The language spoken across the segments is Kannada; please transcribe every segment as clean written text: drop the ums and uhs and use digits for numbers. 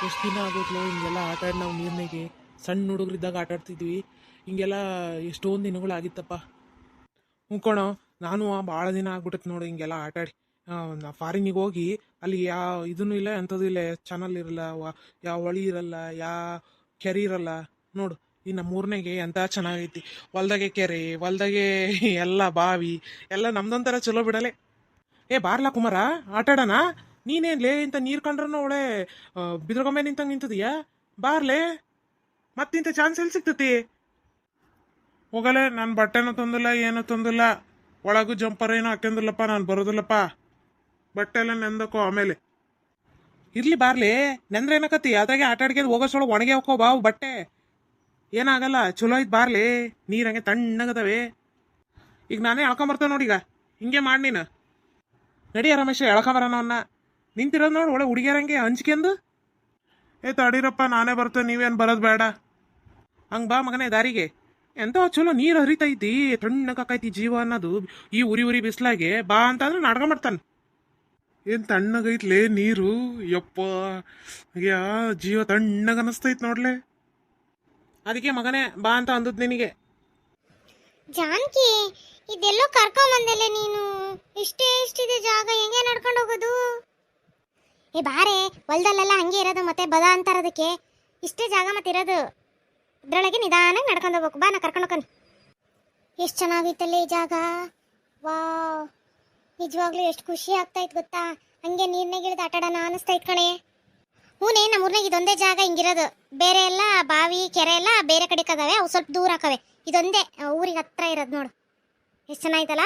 ಎಷ್ಟು ದಿನ ಆಗೋಗ್ಲೋ ಹಿಂಗೆಲ್ಲ ಆಟ ಆಡಿ ನಾವು ನೀರಿನಾಗೆ ಸಣ್ಣ ಹುಡುಗರಿದ್ದಾಗ ಆಟ ಆಡ್ತಿದ್ವಿ. ಹಿಂಗೆಲ್ಲ ಎಷ್ಟೊಂದು ದಿನಗಳಾಗಿತ್ತಪ್ಪ. ಹ್ಞೂ ಕಣೋ, ನಾನು ಭಾಳ ದಿನ ಆಗ್ಬಿಟ್ಟೈತೆ ನೋಡಿ ಹಿಂಗೆಲ್ಲ ಆಟ ಆಡಿ. ನಾ ಫಾರಿನಿಗೆ ಹೋಗಿ ಅಲ್ಲಿ ಯಾವ ಇದೂ ಇಲ್ಲ, ಎಂಥದ್ದು ಇಲ್ಲ, ಚಾನಲ್ ಇರಲ್ಲ, ಯಾವ ಹೊಳಿ ಇರಲ್ಲ, ಯಾವ ಕೆರೆ ಇರಲ್ಲ. ನೋಡು ಈ ನಮ್ಮೂರ್ನಾಗೆ ಎಂಥ ಚೆನ್ನಾಗೈತಿ. ಹೊಲ್ದಾಗೆ ಕೆರೆ, ಹೊಲ್ದಾಗೆ ಎಲ್ಲ ಬಾವಿ ಎಲ್ಲ ನಮ್ದೊಂಥರ ಚಲೋ ಬಿಡಲೆ. ಏ ಬಾರ್ಲಾ ಕುಮಾರ, ಆಟಾಡೋಣ. ನೀನೇನ್ಲೇ ಇಂಥ ನೀರು ಕಂಡ್ರೂ ಒಳ್ಳೆ ಬಿದ್ರಗೊಂಬೆ ನಿಂತಂಗೆ ನಿಂತದೀಯಾ? ಬಾರ್ಲೇ, ಮತ್ತಿಂತ ಚಾನ್ಸ್ ಎಲ್ಲಿ ಸಿಗ್ತತಿ? ಹೋಗಲೇ, ನಾನು ಬಟ್ಟೆನೂ ತಂದಿಲ್ಲ, ಏನೂ ತಂದಿಲ್ಲ, ಒಳಗೂ ಜಂಪರ್ ಏನೂ ಹಾಕ್ಯಂದಿಲ್ಲಪ್ಪ, ನಾನು ಬರೋದಿಲ್ಲಪ್ಪ. ಬಟ್ಟೆ ಎಲ್ಲ ನೆಂದಕ್ಕೋ ಆಮೇಲೆ. ಇರ್ಲಿ ಬಾರ್ಲಿ, ನೆಂದ್ರೆ ಏನಕತಿ, ಅದಾಗೆ ಆಟ ಆಡ್ಕೊಂಡು ಹೋಗೋಸೊಳ ಒಣಗೆ ಹೋಗೋ ಬಾವು ಬಟ್ಟೆ. ಏನಾಗಲ್ಲ, ಚಲೋ ಐತ್ ಬಾರ್ಲಿ. ನೀರು ಹಂಗೆ ತಣ್ಣಗದವೆ. ಈಗ ನಾನೇ ಎಳ್ಕೊಂಬರ್ತೇವೆ ನೋಡೀಗ, ಹಿಂಗೆ ಮಾಡಿ ನೀನು ನಡಿಯ ರಮೇಶ, ಎಳ್ಕೊಂಬರೋಣ ಅವನ್ನ. ನಿಂತಿರೋದು ನೋಡಿ ಒಳ್ಳೆ ಹುಡುಗಿಯರಂಗೆ ಹಂಚ್ಕೆಂದು. ಏ ತಡೀರಪ್ಪ, ನಾನೇ ಬರ್ತೇನೆ, ನೀವೇನು ಬರೋದು ಬೇಡ. ಹಂಗೆ ಬಾ ಮಗನೇ ದಾರಿಗೆ. ಎಂತ ಚಲೋ ನೀರು ಹರಿತೈತಿ, ತಣ್ಣಗಾಕೈತಿ ಜೀವ ಅನ್ನೋದು. ಈ ಉರಿ ಉರಿ ಬಿಸ್ಲಾಗೆ ಬಾ ಅಂತಂದ್ರೆ ನಾಡ್ಕೊಂಬರ್ತಾನೆ. ಏನು ತಣ್ಣಗೈತ್ಲೇ ನೀರು, ಯಪ್ಪ, ಯಾ ಜೀವ ತಣ್ಣಗ ಅನಿಸ್ತೈತಿ ನೋಡ್ಲೆ. ಅದಕ್ಕೆ ಮಗನೇ ಬಾ ಅಂತ ಅಂದದ್ ನಿನಗೆ. ಜಾನಕಿ, ಇದೆಲ್ಲೋ ಕರ್ಕೊಂಬಂದೆಲ್ಲ ನೀನು. ಇಷ್ಟಿದೆ ಜಾಗ, ಹೆಂಗೆ ನಡ್ಕೊಂಡು ಹೋಗೋದು? ಏ ಬಾರೆ, ಹೊಲ್ದಲ್ಲೆಲ್ಲ ಹಂಗೆ ಇರೋದು, ಮತ್ತೆ ಬದ ಅಂತಾರದಕ್ಕೆ. ಇಷ್ಟೇ ಜಾಗ ಮತ್ತೆ ಇರೋದು, ಇದ್ರೊಳಗೆ ನಿಧಾನಾಗಿ ನಡ್ಕೊಂಡು ಹೋಗ್ಬೇಕು. ಬಾ, ನಾ ಕರ್ಕೊಂಡು ಹೋಗ್ತಾನೆ. ಎಷ್ಟು ಚೆನ್ನಾಗೈತಲ್ಲ ಈ ಜಾಗ. ವಾವ್, ನಿಜವಾಗ್ಲೂ ಎಷ್ಟು ಖುಷಿ ಆಗ್ತಾಯಿತ್ತು ಗೊತ್ತಾ. ಹಂಗೆ ನೀರ್ನಾಗ ಇಳಿದು ಆಟಾಡೋಣ ಅನಿಸ್ತೈತ್ ಕಣೆ. ಹೂನೇ, ನಮ್ಮ ಊರ್ನಾಗ ಇದೊಂದೇ ಜಾಗ ಹಿಂಗಿರೋದು. ಬೇರೆ ಎಲ್ಲ ಬಾವಿ ಕೆರೆ ಎಲ್ಲ ಬೇರೆ ಕಡೆ ಕದಾವೆ, ಅವು ಸ್ವಲ್ಪ ದೂರ ಹಾಕವೆ. ಇದೊಂದೇ ಊರಿಗೆ ಹತ್ರ ಇರೋದು ನೋಡು. ಎಷ್ಟು ಚೆನ್ನಾಯ್ತಲ್ಲ.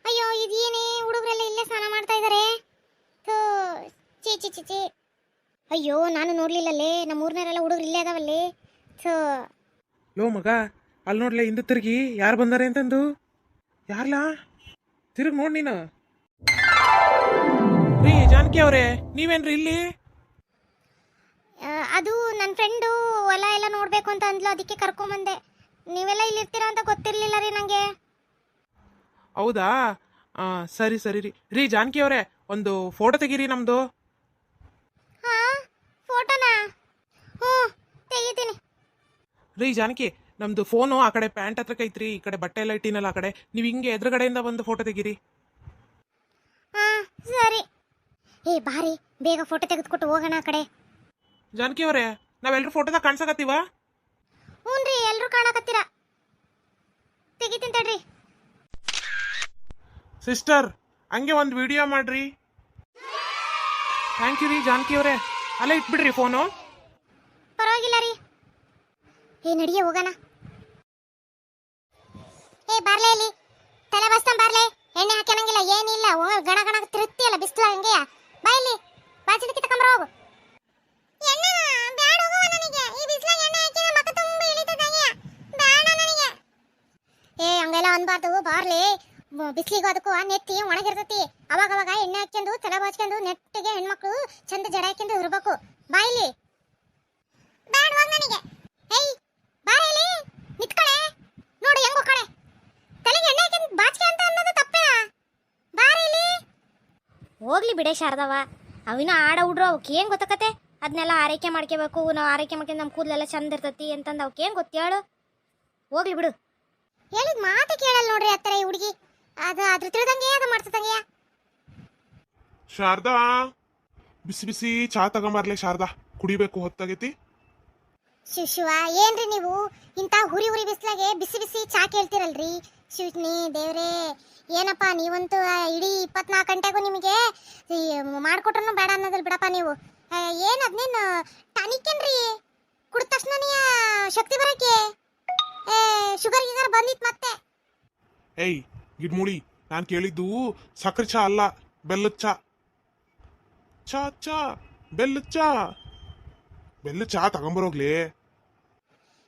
ಅಯ್ಯೋ, ಇದೇನೇ ಹುಡುಗರೆಲ್ಲ ಇಲ್ಲೇ ಸ್ನಾನ ಮಾಡ್ತಾ ಇದ್ದಾರೆ. ಚೀ ಚಿ ಚಿ ಚಿ. ಅಯ್ಯೋ, ನಾನು ನೋಡ್ಲಿಲ್ಲಲ್ಲೇ, ನಮ್ಮ ಊರ್ನವರೆಲ್ಲ ಹುಡುಗರು ಇಲ್ಲೇ ಅದಾವಲ್ಲೇ. ಲೋ ಮಗ, ಅಲ್ಲಿ ನೋಡ್ಲೆ ಹಿಂದೆ ತಿರುಗಿ ಯಾರು ಬಂದಾರೆ ಅಂತಂದು. ಯಾರ್ಲಾ? ತಿರುಗಿ ನೋಡ್ ನೀನು. ರೀ ಜಾನಕಿ ಅವರೇ, ನೀವೇನ್ರಿ ಇಲ್ಲಿ? ಅದು ನನ್ನ ಫ್ರೆಂಡು ಹೊಲ ಎಲ್ಲ ನೋಡ್ಬೇಕು ಅಂತ ಅಂದ್ಲು, ಅದಕ್ಕೆ ಕರ್ಕೊಂಬಂದೆ. ನೀವೆಲ್ಲ ಇಲ್ಲಿ ಇರ್ತೀರಾ ಅಂತ ಗೊತ್ತಿರಲಿಲ್ಲ ರೀ ನನಗೆ. ಹೌದಾ, ಸರಿ ಸರಿ ರೀ. ರೀ ಜಾನಕಿ ಅವರೇ, ಒಂದು ಫೋಟೋ ತೆಗೀರಿ ನಮ್ದು. ಹಾ, ಫೋಟೋನಾ? ಹ್ಞೂ, ತೆಗಿತೀನಿ. ರೀ ಜಾನಕಿ, ನಮ್ದು ಫೋನು ಆ ಕಡೆ ಪ್ಯಾಂಟ್ ಹತ್ರ ಐತ್ರಿ, ಈ ಕಡೆ ಬಟ್ಟೆ ಎಲ್ಲ ಇಟ್ಟಿನಲ್ಲ ಆ ಕಡೆ. ನೀವು ಹಿಂಗೆ ಎದುರುಗಡೆಯಿಂದ ಬಂದು ಫೋಟೋ ತೆಗೀರಿ. ಹಾ ಸರಿ. ಏ ಬಾರಿ, ಬೇಗ ಫೋಟೋ ತೆಗೆದುಕೊಟ್ಟು ಹೋಗೋಣ ಆ ಕಡೆ. ಜಾನಕಿ ಅವರೇ, ನಾವೆಲ್ಲರೂ ಫೋಟೋದಾಗ ಕಾಣಿಸಕತ್ತೀವ? ಹ್ಞೂ ರೀ, ಎಲ್ಲರೂ ಕಾಣಕತ್ತೀರ. ತೆಗಿತೀನಿ ತಡ್ರಿ. ಸಿಸ್ಟರ್, ಹಂಗೆ ಒಂದು ವಿಡಿಯೋ ಮಾಡ್ರಿ. ಥ್ಯಾಂಕ್ ಯು ರೀ ಜಾನಕಿ ಅವರೇ. ಅಲ್ಲೇ ಇಟ್ಬಿಡ್ರಿ ಫೋನು. ಪರವಾಗಿಲ್ಲ ರೀ. ಏ ನಡಿಯೇ ಹೋಗೋಣ. ಏ ಬಾರ್ಲೆ, ಇಲ್ಲಿ ತಲೆ ಬಸ್ತಾನ ಬಾರ್ಲೆ. ಎಣ್ಣೆ ಹಾಕ್ಯನಂಗಿಲ್ಲ ಏನಿಲ್ಲ, ಗಣ ಗಣ ತಿರುತ್ತಿಯಲ್ಲ ಬಿಸ್ಲ ಹಂಗೆ. ಬಾ ಇಲ್ಲಿ, ಬಾಚಿದಕ್ಕೆ ತಕೊಂಬರ ಹೋಗು. ಎಣ್ಣೆ ಬ್ಯಾಡ ಹೋಗುವ ನನಗೆ. ಈ ಬಿಸ್ಲಾಗ ಎಣ್ಣೆ ಹಾಕಿದ್ರೆ ಮಕ್ಕ ತುಂಬ ಇಳಿತದಂಗೆ, ಬ್ಯಾಡ ನನಗೆ. ಏ ಹಂಗೆಲ್ಲ ಅನ್ಬಾರ್ದು ಬಾರ್ಲೆ. ಬಿಸ್ಲಿಗೂ ಅದಕ್ಕೂ ನೆತ್ತಿ ಒಣಗಿರ್ತತಿ. ಅವಾಗ ಎಣ್ಣೆ ಹಾಕ್ಯಂದು ತಲೆ ಬಾಚ್ಕೊಂಡು ನೆಟ್ಟಿಗೆ ಹೆಣ್ಮಕ್ಳು ಚಂದ ಜಡ ಹಾಕ್ಯಂದು ಇರ್ಬೇಕು. ಬಾ ಇಲ್ಲಿ. ಬ್ಯಾಡ ಹೋಗ್ ನನಗೆ. ಏಯ್ ಬಾರೆ ಇಲ್ಲಿ, ನಿತ್ಕಳೆ. ನೋಡು ಹೆಂಗ್ ಹೋಗ್ಕಳೆ. ತಲೆಗೆ ಎಣ್ಣೆ ಹಾಕ್ಯಂದು ಬಾಚ್ಕೆ ಅಂತ ಅನ್ನೋದು ತಪ್ಪೇ. ಬಾರೆ ಇಲ್ಲಿ. ಹೋಗ್ಲಿ ಬಿಡೆ ಶಾರದವ, ಅವಿನ ಆಡ ಹುಡ್ರು ಅವಕ್ಕೆ ಏನು ಗೊತ್ತಕತೆ. ಅದನ್ನೆಲ್ಲ ಆರೈಕೆ ಮಾಡ್ಕೋಬೇಕು. ನಾವು ಆರೈಕೆ ಮಾಡ್ಕೊಂಡು ನಮ್ಮ ಕೂದಲೆಲ್ಲ ಚಂದ ಇರ್ತತಿ ಅಂತಂದು ಅವಕ್ಕೆ ಏನು ಗೊತ್ತೇಳು. ಹೋಗ್ಲಿ ಬಿಡು. ಹೇಳಿದ ಮಾತು ಕೇಳಲ್ಲ ನೋಡ್ರಿ ಅತ್ತರ ಈ ಹುಡುಗಿ. ಅದು ಅದ್ರ ತಿಳಿದಂಗೆ ಅದು ಮಾಡ್ತದಂಗೆ. ಶಾರದಾ, ಬಿಸಿ ಬಿಸಿ ಚಾ ತಗೊಂಬರ್ಲೆ ಶಾರದಾ, ಕುಡಿಬೇಕು, ಹೊತ್ತಾಗೈತಿ. ಶಿವ ಏನ್ರಿ ನೀವು ಇಂಥ ಹುರಿ ಬಿಸ್ಲಾಗೆ ಬಿಸಿ ಬಿಸಿ ಚಾ ಕೇಳ್ತಿರಲ್ರಿ? ಶಿವನಿ ದೇವ್ರೇ, ಏನಪ್ಪ ನೀವಂತೂ ಇಡೀ 24 ಗಂಟೆಗೂ ನಿಮಗೆ ಮಾಡ್ಕೊಟ್ರು ಬೇಡ ಅನ್ನೋದ್ರಲ್ಲಿ ಬಿಡಪ್ಪ ನೀವು. ಏನು ಅದನ್ನೇನು ಟಾನಿಕ್ಕೇನ್ರಿ? ಕುಡಿದ ತಕ್ಷಣ ಶಕ್ತಿ ಬರೋಕೆ ಶುಗರ್ ಗಿಗರ್ ಬಂದಿತ್ತು ಮತ್ತೆ. ಏಯ್ ಗಿಡ್ಮುಳಿ, ನಾನು ಕೇಳಿದ್ದು ಸಕ್ಕರೆ ಚಾ ಅಲ್ಲ, ಬೆಲ್ಲದ ಚಾ. ಚಾ ಚಾ ಬೆಲ್ಲದ ಚಾ. ಬೆಲ್ಲದ ಚಾ ತಗೊಂಬರೋಗ್ಲಿ.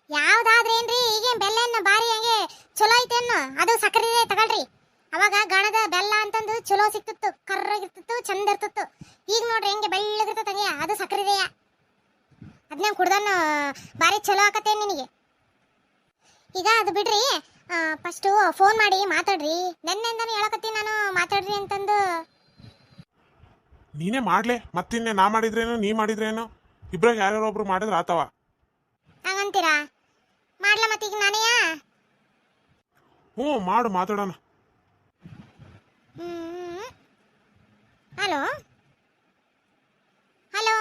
ಯಾವ್ದಾದ್ರೇನ್ರಿ, ಈಗೇನ್ ಬೆಲ್ಲ ಬಾರಿ ಹಂಗೆ ಚಲೋ ಐತೇನು? ಅದು ಸಕ್ಕರೆ ತಗೊಳ್ರಿ. ಅವಾಗ ಗಾಣದ ಬೆಲ್ಲ ಅಂತಂದು ಚಲೋ ಸಿಕ್ತಿತ್ತು, ಕರ್ರಾಗಿರ್ತಿತ್ತು, ಚಂದ ಇರ್ತಿತ್ತು. ಈಗ ನೋಡ್ರಿ ಹೆಂಗೆ ಬೆಳ್ಳಗಿರ್ತದ ಹಂಗೆ, ಅದು ಸಕ್ಕರೆ ಇದೆಯ. ಅದನ್ನ ಕುಡ್ದನ್ನು ಬಾರಿ ಚಲೋ ಆಕತ್ತೆ ನಿನಗೆ. ಈಗ ಅದು ಬಿಡ್ರಿ, ಫಸ್ಟು ಫೋನ್ ಮಾಡಿ ಮಾತಾಡ್ರಿ. ನೆನ್ನೆಂದನೂ ಹೇಳಕತ್ತೀನಿ ನಾನು, ಮಾತಾಡ್ರಿ ಅಂತಂದು. ನೀನೇ ಮಾಡ್ಲೆ, ಮತ್ತಿನ್ನೆ ನಾ ಮಾಡಿದ್ರೇನು ನೀ ಮಾಡಿದ್ರೇನು? ಇಬ್ರಾಗ ಯಾರ್ಯಾರೋ ಒಬ್ರು ಮಾಡಿದ್ರೆ ಆತವ. ಹಂಗಂತೀರಾ? ಮಾಡ್ಲಾ ಮತ್ತೀಗ ನಾನೆಯಾ? ಹ್ಞೂ ಮಾಡು, ಮಾತಾಡೋಣ. ಹಲೋ ಹಲೋ,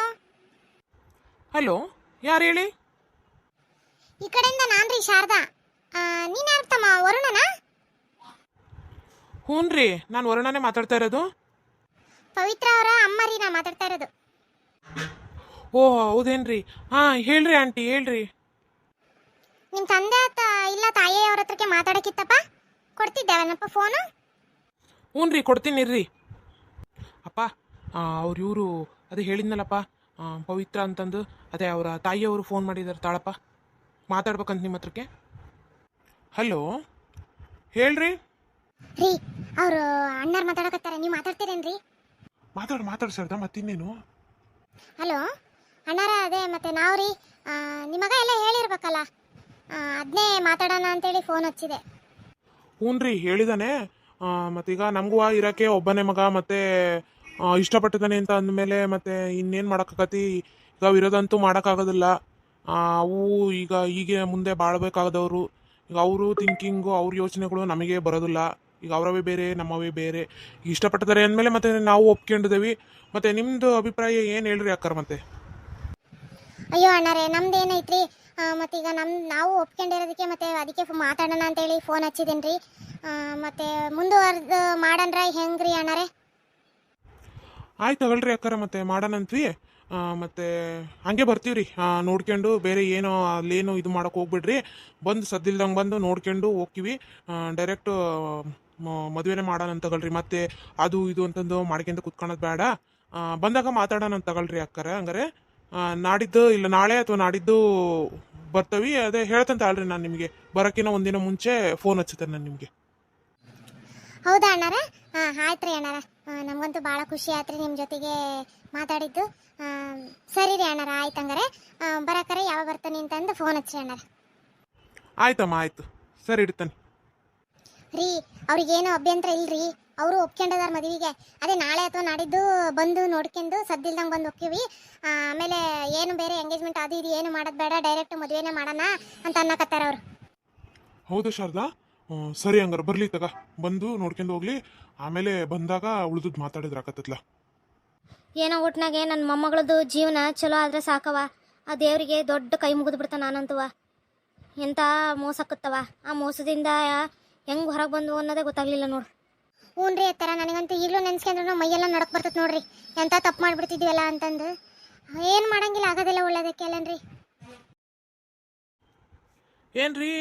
ಹಲೋ, ಯಾರು ಹೇಳಿ? ಈ ಕಡೆಯಿಂದ ನಾನ್ರಿ ಶಾರದಾ. ನೀನ್ ಯಾರು ತಮ್ಮ? ವರುಣನಾ? ಹ್ಞೂ ರೀ, ನಾನು ವರುಣನೇ ಮಾತಾಡ್ತಾ ಇರೋದು. ಪವಿತ್ರ ಅವರ ಅಮ್ಮ ರೀ ನಾ ಮಾತಾಡ್ತಾ ಇರೋದು. ಓ ಹೌದೇನ್ರಿ? ಹಾಂ ಹೇಳ್ರಿ ಆಂಟಿ, ಹೇಳ್ರಿ. ನಿಮ್ ತಂದೆ ಇಲ್ಲ ತಾಯಿಯವ್ರ ಹತ್ರಕ್ಕೆ ಮಾತಾಡಕ್ಕಿತ್ತಪ್ಪ, ಕೊಡ್ತಿದ್ದೇವನಪ್ಪ ಫೋನು? ಹ್ಞೂ ರೀ, ಕೊಡ್ತೀನಿ ಇರ್ರಿ. ಅಪ್ಪ, ಅವ್ರು ಇವರು ಅದೇ ಹೇಳಿದ್ನಲ್ಲಪ್ಪ, ಪವಿತ್ರ ಅಂತಂದು, ಅದೇ ಅವರ ತಾಯಿಯವರು ಫೋನ್ ಮಾಡಿದ್ದಾರೆ ತಾಳಪ್ಪ, ಮಾತಾಡ್ಬೇಕಂತ ನಿಮ್ಮ ಹತ್ರಕ್ಕೆ. ಹಲೋ, ಹೇಳ್ರಿ. ರೀ, ಅವರು ಅಣ್ಣಾರ್ ಮಾತಾಡಕತ್ತಾರ, ನೀವು ಮಾತಾಡ್ತೀರೇನ್ರಿ? ಮಾತಾಡು ಸರ್ದ, ಮತ್ತಿನ್ನೇನು? ಹಲೋ ಅಣ್ಣಾರ, ಅದೇ ಮತ್ತೆ ನಾವು ರೀ ನಿಮಗ ಎಲ್ಲ ಹೇಳಿರ್ಬೇಕಲ್ಲ, ಅದನ್ನೇ ಮಾತಾಡೋಣ ಅಂತೇಳಿ ಫೋನ್ ಹಚ್ಚಿದೆ. ಹ್ಞೂ ರೀ, ಹೇಳಿದಾನೆ. ಮತ್ತೀಗ ನಮಗೂ ಇರೋಕ್ಕೆ ಒಬ್ಬನೇ ಮಗ, ಮತ್ತೆ ಇಷ್ಟಪಟ್ಟಿದ್ದಾನೆ ಅಂತ ಅಂದಮೇಲೆ ಮತ್ತೆ ಇನ್ನೇನು ಮಾಡೋಕ್ಕಾಗತಿ? ಈಗ ಇರೋದಂತೂ ಮಾಡೋಕ್ಕಾಗೋದಿಲ್ಲ. ಅವು ಈಗ ಹೀಗೆ ಮುಂದೆ ಬಾಳ್ಬೇಕಾದವರು, ಈಗ ಅವರು ಥಿಂಕಿಂಗು, ಅವ್ರ ಯೋಚನೆಗಳು ನಮಗೆ ಬರೋದಿಲ್ಲ. ಈಗ ಅವರವೇ ಬೇರೆ, ನಮ್ಮವೇ ಬೇರೆ. ಇಷ್ಟಪಟ್ಟಿದ್ದಾರೆ ಅಂದಮೇಲೆ ಮತ್ತೆ ನಾವು ಒಪ್ಕೊಂಡಿದ್ದೇವೆ. ಮತ್ತೆ ನಿಮ್ಮದು ಅಭಿಪ್ರಾಯ ಏನು ಹೇಳ್ರಿ ಅಕ್ಕರ? ಮತ್ತೆ ಅಯ್ಯೋ ಅಣ್ಣಾರೇ, ನಮ್ದು ಏನೈತ್ರಿ, ಮತ್ತೀಗ ನಾವು ಒಪ್ಕೊಂಡಿರೋದಕ್ಕೆ ಮತ್ತೆ ಅದಕ್ಕೆ ಮಾತಾಡೋಣ ಅಂತೇಳಿ ಫೋನ್ ಹಚ್ಚಿದ್ದೀನಿ ರೀ. ಮತ್ತೆ ಮುಂದುವರೆದು ಮಾಡನ್ರ ಹೆಂಗ್ರಿ ಅಣ್ಣಾರೇ? ಆಯ್ತು ತಗೊಳ್ರಿ ಅಕ್ಕರ, ಮತ್ತೆ ಮಾಡೋಣಂತ್ವಿ. ಮತ್ತೆ ಹಂಗೆ ಬರ್ತೀವಿ ರೀ, ನೋಡ್ಕೊಂಡು ಬೇರೆ ಏನೋ ಅಲ್ಲೇನೋ ಇದು ಮಾಡೋಕೆ ಹೋಗ್ಬಿಡ್ರಿ. ಬಂದು ಸದ್ದಿಲ್ದಂಗೆ ಬಂದು ನೋಡ್ಕೊಂಡು ಹೋಗ್ತೀವಿ. ಡೈರೆಕ್ಟ್ ಮದುವೆನೇ ಮಾಡೋಣ ಅಂತ ತಗೊಳ್ರಿ. ಮತ್ತೆ ಅದು ಇದು ಅಂತಂದು ಮಾಡ್ಕೊಂಡು ಕುತ್ಕೊಳೋದು ಬೇಡ. ಬಂದಾಗ ಮಾತಾಡೋಣ ಅಂತ ತಗೊಳ್ರಿ ಅಕ್ಕರ. ಹಂಗಾರೆ ನಾಡಿದ್ದು ಇಲ್ಲ ನಾಳೆ ಅಥವಾ ನಾಡಿದ್ದು ಬರ್ತೀವಿ. ಅದೇ ಹೇಳ್ತಂತ ಅಲ್ರಿ, ನಾನು ನಿಮಗೆ ಬರೋಕ್ಕಿಂತ ಒಂದಿನ ಮುಂಚೆ ಫೋನ್ ಹಚ್ಚುತ್ತೇನೆ ನಾನು ನಿಮಗೆ. ಹೌದಾ ಅಣ್ಣಾರ? ಆಯ್ತು ರೀ ಅಣ್ಣಾರ, ನಮಗಂತೂ ಭಾಳ ಖುಷಿ ಆಯ್ತು ರೀ ನಿಮ್ಮ ಜೊತೆಗೆ ಮಾತಾಡಿದ್ದು. ಸರಿ ರೀ ಅಣ್ಣಾರ, ಆಯ್ತು. ಹಂಗಾರೆ ಬರಕರೆ ಯಾವಾಗ ಬರ್ತಾನೆ ಅಂತಂದು ಫೋನ್ ಹಚ್ಚ್ರಿ ಅಣ್ಣಾರ. ಆಯ್ತಮ್ಮ, ಆಯ್ತು, ಸರಿ ಇಡ್ತಾನೆ ರೀ. ಅವ್ರಿಗೇನು ಅಭ್ಯಂತರ ಇಲ್ರಿ, ಅವರು ಒಪ್ಕೊಂಡಿದಾರ ಮದುವೆಗೆ. ಅದೇ ನಾಳೆ ಅಥವಾ ನಾಡಿದ್ದು ಬಂದು ನೋಡ್ಕೊಂಡು ಸದ್ದಿಲ್ದಂಗೆ ಬಂದು ಹೋಗ್ತೀವಿ. ಆಮೇಲೆ ಏನು ಬೇರೆ ಎಂಗೇಜ್ಮೆಂಟ್ ಅದು ಇದು ಏನು ಮಾಡೋದು ಬೇಡ, ಡೈರೆಕ್ಟ್ ಮದುವೆನೇ ಮಾಡೋಣ ಅಂತ ಅನ್ನಕತ್ತಾರ ಅವರು. ಹೌದಾ ಶಾರದಾ? ಸರಿ, ಹಂಗಾರೆ ಬರ್ಲಿ ತಗ, ಬಂದು ನೋಡ್ಕೊಂಡು ಹೋಗ್ಲಿ. ಆಮೇಲೆ ಬಂದಾಗ ಉಳಿದುದು ಮಾತಾಡಿದ್ರೆ ಆಕತ್ತಲ್ಲ. ಏನೋ ಒಟ್ನಾಗೆ ನನ್ನ ಮೊಮ್ಮಗಳದ್ದು ಜೀವನ ಚಲೋ ಆದ್ರೆ ಸಾಕವ. ಆ ದೇವರಿಗೆ ದೊಡ್ಡ ಕೈ ಮುಗಿದು ಬಿಡ್ತ ನಾನಂತವ. ಎಂಥ ಮೋಸಕ್ಕತ್ತವ, ಆ ಮೋಸದಿಂದ ಹೆಂಗೆ ಹೊರಗೆ ಬಂದು ಅನ್ನೋದೇ ಗೊತ್ತಾಗ್ಲಿಲ್ಲ ನೋಡು. ಹ್ಞೂ ರೀ ಅತ್ತರ, ನನಗಂತೂ ಈಗಲೂ ನೆನ್ಸ್ಕೊಂಡ್ರು ಮೈಯೆಲ್ಲ ನಡಕ್ ಬರ್ತದೆ ನೋಡ್ರಿ. ಎಂಥ ತಪ್ಪು ಮಾಡಿಬಿಡ್ತಿದ್ವಲ್ಲ ಅಂತಂದು. ಏನು ಮಾಡಂಗಿಲ್ಲ, ಆಗೋದಿಲ್ಲ ಒಳ್ಳೇದಕ್ಕೆ ಅಲ್ಲನ್ರಿ. ಏನ್ರಿ,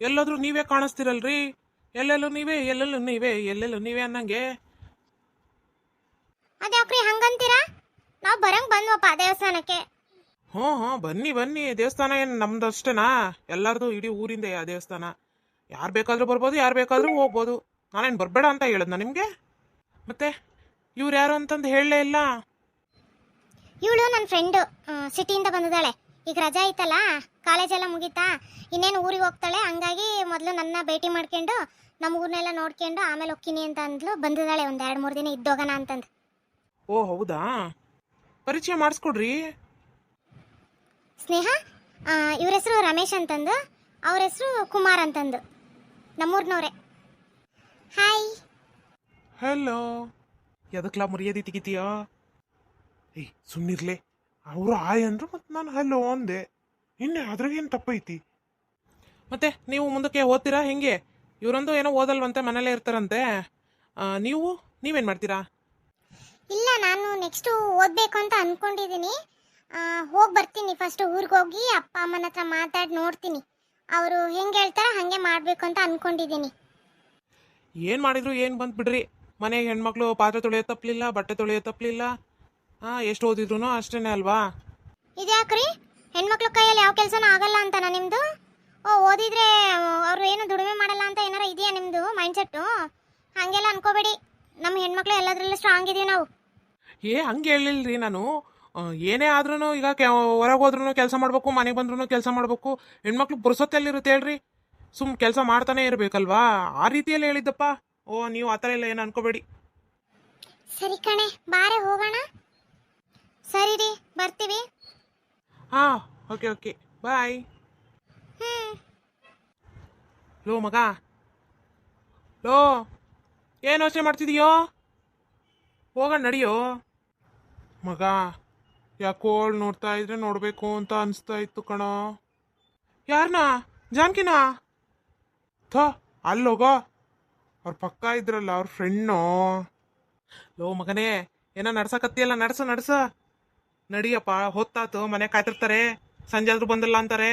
ಎಲ್ಲಾದ್ರೂ ನೀವೇ ಕಾಣಿಸ್ತಿರಲ್ರಿ? ಎಲ್ಲೆಲ್ಲೂ ನೀವೇ, ಎಲ್ಲೆಲ್ಲೂ ನೀವೇ, ಎಲ್ಲೆಲ್ಲೂ ನೀವೇ ಅನ್ನಂಗೆ. ಅದ್ಯಾಕ್ರಿ ಹಂಗಂತೀರಾ? ನಾವು ಬರಂಗ್ ಬಂದ್ವಪ್ಪ ದೇವಸ್ಥಾನಕ್ಕೆ. ಹ್ಞೂ ಹ್ಞೂ, ಬನ್ನಿ ಬನ್ನಿ. ದೇವಸ್ಥಾನ ಏನು ನಮ್ದು ಅಷ್ಟೇನಾ? ಎಲ್ಲರದು ಇಡೀ ಊರಿಂದ ಆ ದೇವಸ್ಥಾನ. ಯಾರು ಬೇಕಾದ್ರೂ ಬರ್ಬೋದು, ಯಾರು ಬೇಕಾದ್ರೂ ಹೋಗ್ಬೋದು. ನಾನೇನು ಬರಬೇಡ ಅಂತ ಹೇಳಿದ್ನ ನಿಮಗೆ? ಮತ್ತೆ ಇವ್ರು ಯಾರು ಅಂತಂದು ಹೇಳಲೇ ಇಲ್ಲ. ಇವಳು ನನ್ನ ಫ್ರೆಂಡು, ಸಿಟಿಯಿಂದ ಬಂದಿದ್ದಾಳೆ. ಈಗ ರಜಾ ಐತಲ್ಲ, ಕಾಲೇಜೆಲ್ಲ ಮುಗೀತಾ, ಇನ್ನೇನು ಊರಿಗೆ ಹೋಗ್ತಾಳೆ. ಹಂಗಾಗಿ ಮೊದಲು ನನ್ನ ಭೇಟಿ ಮಾಡ್ಕೊಂಡು ನಮ್ಮ ಊರನ್ನೆಲ್ಲ ನೋಡ್ಕೊಂಡು ಆಮೇಲೆ ಹೋಗ್ತೀನಿ ಅಂತ ಅಂದ್ಲು. ಬಂದಿದ್ದಾಳೆ, ಒಂದು 2-3 ದಿನ ಇದ್ದೋಗೋಣ ಅಂತಂದು. ಓ ಹೌದಾ? ಪರಿಚಯ ಮಾಡಿಸ್ಕೊಡ್ರಿ. ಸ್ನೇಹ, ಇವ್ರ ಹೆಸರು ರಮೇಶ್ ಅಂತಂದು, ಅವ್ರ ಹೆಸರು ಕುಮಾರ್ ಅಂತಂದು, ನಮ್ಮೂರ್ನವ್ರೆ. ಹಾಯ್. ಹಲೋ. ಎದಕ್ಲಾ ಮರ್ಯಾದೆ ತೆಗಿತೀಯಾ? ಏಯ್ ಸುಮ್ಮನಿರ್ಲೆ. ಅವರು ಆಯ್ ಅಂದ್ರು ಮತ್ತು ನಾನು ಹಲೋ ಅಂದೆ. ಇನ್ನೇ ಅದ್ರಾಗೇನು ತಪ್ಪೈತಿ? ಮತ್ತೆ ನೀವು ಮುಂದಕ್ಕೆ ಓದ್ತೀರಾ ಹೆಂಗೆ? ಇವರೊಂದು ಏನೋ ಓದಲ್ವಂತೆ, ಮನೇಲೇ ಇರ್ತಾರಂತೆ. ನೀವೇನು ಮಾಡ್ತೀರಾ? ಇಲ್ಲ, ನಾನು ನೆಕ್ಸ್ಟು ಓದಬೇಕು ಅಂತ ಅಂದ್ಕೊಂಡಿದ್ದೀನಿ. ಹೋಗಿ ಬರ್ತೀನಿ. ಫಸ್ಟ್ ಊರಿಗೆ ಹೋಗಿ ಅಪ್ಪ ಅಮ್ಮನ ಹತ್ರ ಮಾತಾಡಿ ನೋಡ್ತೀನಿ. ಅವರು ಹೆಂಗೆ ಹೇಳ್ತಾರ ಹಾಗೆ ಮಾಡಬೇಕು ಅಂತ ಅಂದ್ಕೊಂಡಿದ್ದೀನಿ. ಏನು ಮಾಡಿದ್ರು ಏನು ಬಂತು ಬಿಡ್ರಿ. ಮನೆಗೆ ಹೆಣ್ಮಕ್ಳು ಪಾತ್ರೆ ತೊಳೆಯೋ ತಪ್ಪಲಿಲ್ಲ, ಬಟ್ಟೆ ತೊಳೆಯೋ ತಪ್ಪಲಿಲ್ಲ. ಎಷ್ಟು ಓದಿದ್ರು ಅಷ್ಟೇ ಅಲ್ವಾ? ಇದ್ಯಾಕ್ರಿ, ಹೆಣ್ಮಕ್ಳ ಕೈಯಲ್ಲಿ ಯಾವ ಕೆಲಸನೂ ಆಗಲ್ಲ ಅಂತನಾ ನಿಮ್ಮದು? ಓದಿದ್ರೆ ಅವರು ಏನು ದುಡಿಮೆ ಮಾಡಲ್ಲ ಅಂತ ಏನಾರ ಇದೆಯಾ ನಿಮ್ಮದು ಮೈಂಡ್ಸೆಟ್ಟು? ಹಾಗೆಲ್ಲ ಅನ್ಕೋಬೇಡಿ, ನಮ್ಮ ಹೆಣ್ಮಕ್ಳು ಎಲ್ಲದರಲ್ಲೂ ಸ್ಟ್ರಾಂಗ್ ಇದೀವಿ ನಾವು. ಹಂಗೆ ಹೇಳಿಲ್ರಿ ನಾನು. ಏನೇ ಆದ್ರೂ ಈಗ ಹೊರಗೆ ಹೋದ್ರೂ ಕೆಲಸ ಮಾಡಬೇಕು, ಮನೆಗೆ ಬಂದ್ರೂ ಕೆಲಸ ಮಾಡಬೇಕು. ಹೆಣ್ಮಕ್ಳು ಪುರ್ಸೊತ್ತೆಲ್ಲಿರುತ್ತೆ ಹೇಳ್ರಿ? ಕೆಲಸ ಮಾಡ್ತಾನೆ ಇರಬೇಕಲ್ವಾ? ಆ ರೀತಿಯಲ್ಲಿ ಹೇಳಿದ್ದಪ್ಪ. ನೀವು ಆ ಥರ ಎಲ್ಲ ಏನು ಅನ್ಕೋಬೇಡಿ. ಸರಿ ಕಣೆ, ಬಾರೆ ಹೋಗೋಣ. ಸರಿ ರೀ, ಬರ್ತೀವಿ. ಹಾಂ ಓಕೆ ಓಕೆ ಬಾಯ್. ಲೋ ಮಗ, ಲೋ ಏನು ಯೋಚನೆ ಮಾಡ್ತಿದೀಯೋ? ಹೋಗೋಣ ನಡಿಯೋ. ಮಗ ಯಾಕೋ ಅವಳು ನೋಡ್ತಾ ಇದ್ರೆ ನೋಡ್ಬೇಕು ಅಂತ ಅನಿಸ್ತಾ ಇತ್ತು ಕಣೋ. ಯಾರನ್ನ? ಜಾನ್ಕಿನ? ಥೋ ಅಲ್ಲೋಗೋ, ಅವ್ರ ಪಕ್ಕ ಇದ್ರಲ್ಲ ಅವ್ರ ಫ್ರೆಂಡ್ನು. ಲೋ ಮಗನೇ, ಏನೋ ನಡ್ಸಕತ್ತಿಯಲ್ಲ, ನಡ್ಸ ನಡಿಯಪ್ಪ, ಹೊತ್ತಾತು, ಮನೆ ಕಾಯ್ತಿರ್ತಾರೆ, ಸಂಜೆ ಆದ್ರೂ ಬಂದಿಲ್ಲ ಅಂತಾರೆ.